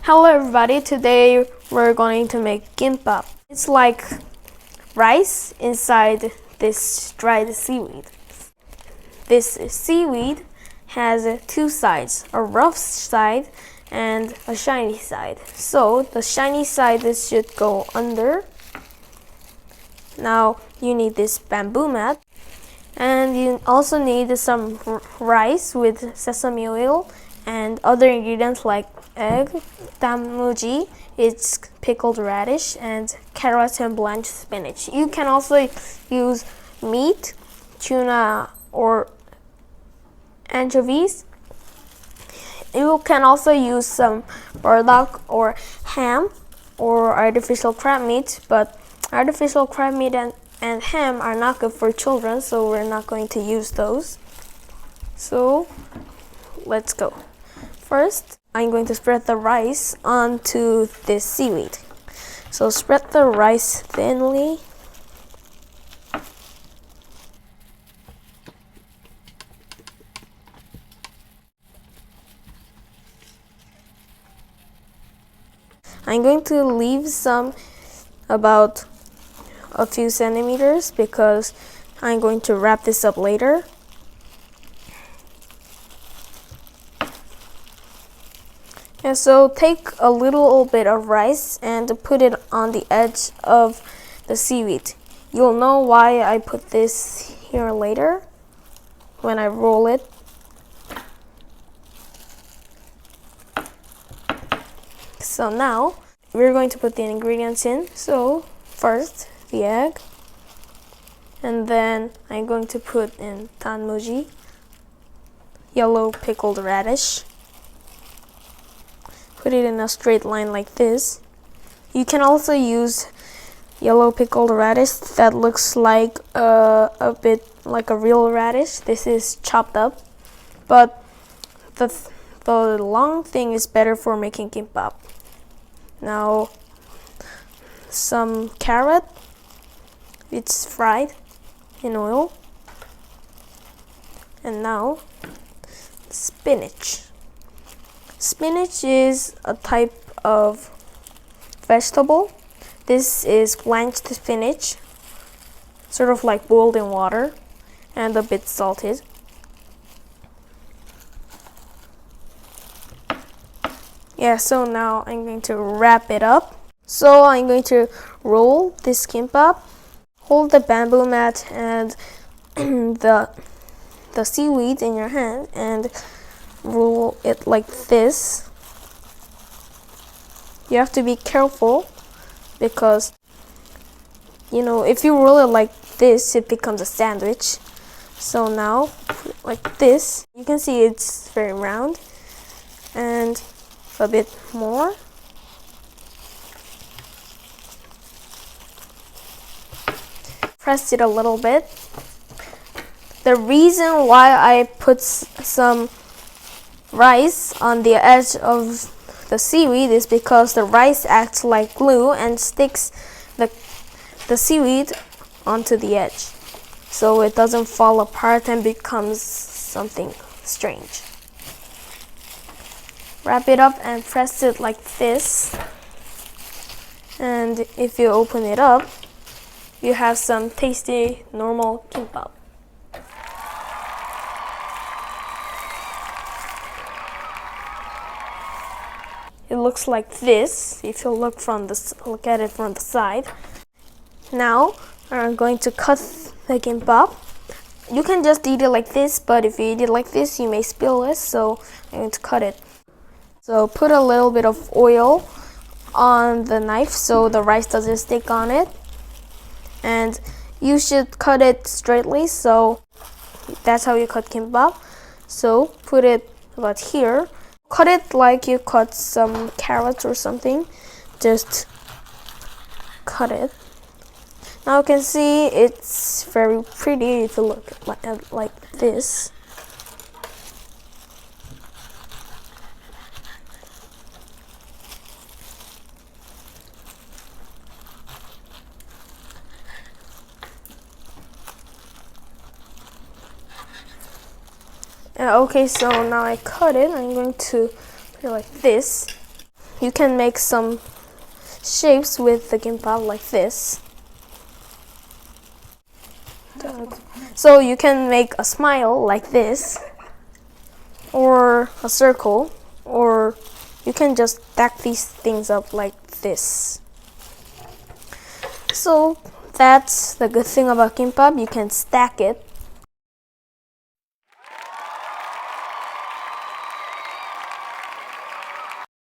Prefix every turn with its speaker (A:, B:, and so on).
A: Hello everybody, today we're going to make kimbap. It's like rice inside this dried seaweed. This seaweed has two sides, a rough side and a shiny side. So the shiny side should go under. Now you need this bamboo mat, and you also need some rice with sesame oil and other ingredients like egg, 단무지, it's pickled radish, and carrots and blanched spinach. You can also use meat, tuna, or anchovies. You can also use some burdock or ham or artificial crab meat, but artificial crab meat and ham are not good for children, so we're not going to use those. So let's go. First, I'm going to spread the rice onto this seaweed. So spread the rice thinly. I'm going to leave some about a few centimeters because I'm going to wrap this up later. And so take a little bit of rice and put it on the edge of the seaweed. You'll know why I put this here later when I roll it. So now we're going to put the ingredients in. So first the egg, and then I'm going to put in 단무지, yellow pickled radish. Put it in a straight line like this. You can also use yellow pickled radish that looks like a bit like a real radish. This is chopped up, but the long thing is better for making kimbap. Now some carrot, it's fried in oil. And now spinach. Spinach is a type of vegetable. This is blanched spinach, sort of like boiled in water and a bit salted. Yeah, so now I'm going to wrap it up. So I'm going to roll this kimbap, hold the bamboo mat and the seaweed in your hand and roll it like this. You have to be careful because, you know, if you roll it like this, it becomes a sandwich. So now, like this, you can see it's very round, and a bit more. Press it a little bit. The reason why I put some rice on the edge of the seaweed is because the rice acts like glue and sticks the seaweed onto the edge, so it doesn't fall apart and becomes something strange. Wrap it up and press it like this, and if you open it up, you have some tasty normal kimbap. It looks like this if you look at it from the side. Now I'm going to cut the kimbap. You can just eat it like this, but if you eat it like this, you may spill it, so I'm going to cut it. So put a little bit of oil on the knife so the rice doesn't stick on it. And you should cut it straightly, so that's how you cut kimbap. So put it about here. Cut it like you cut some carrots or something. Just cut it. Now you can see it's very pretty if you look like this. Okay, so now I cut it. I'm going to put it like this. you can make some shapes with the kimbap like this. So you can make a smile like this, or a circle, or you can just stack these things up like this. So that's the good thing about kimbap. You can stack it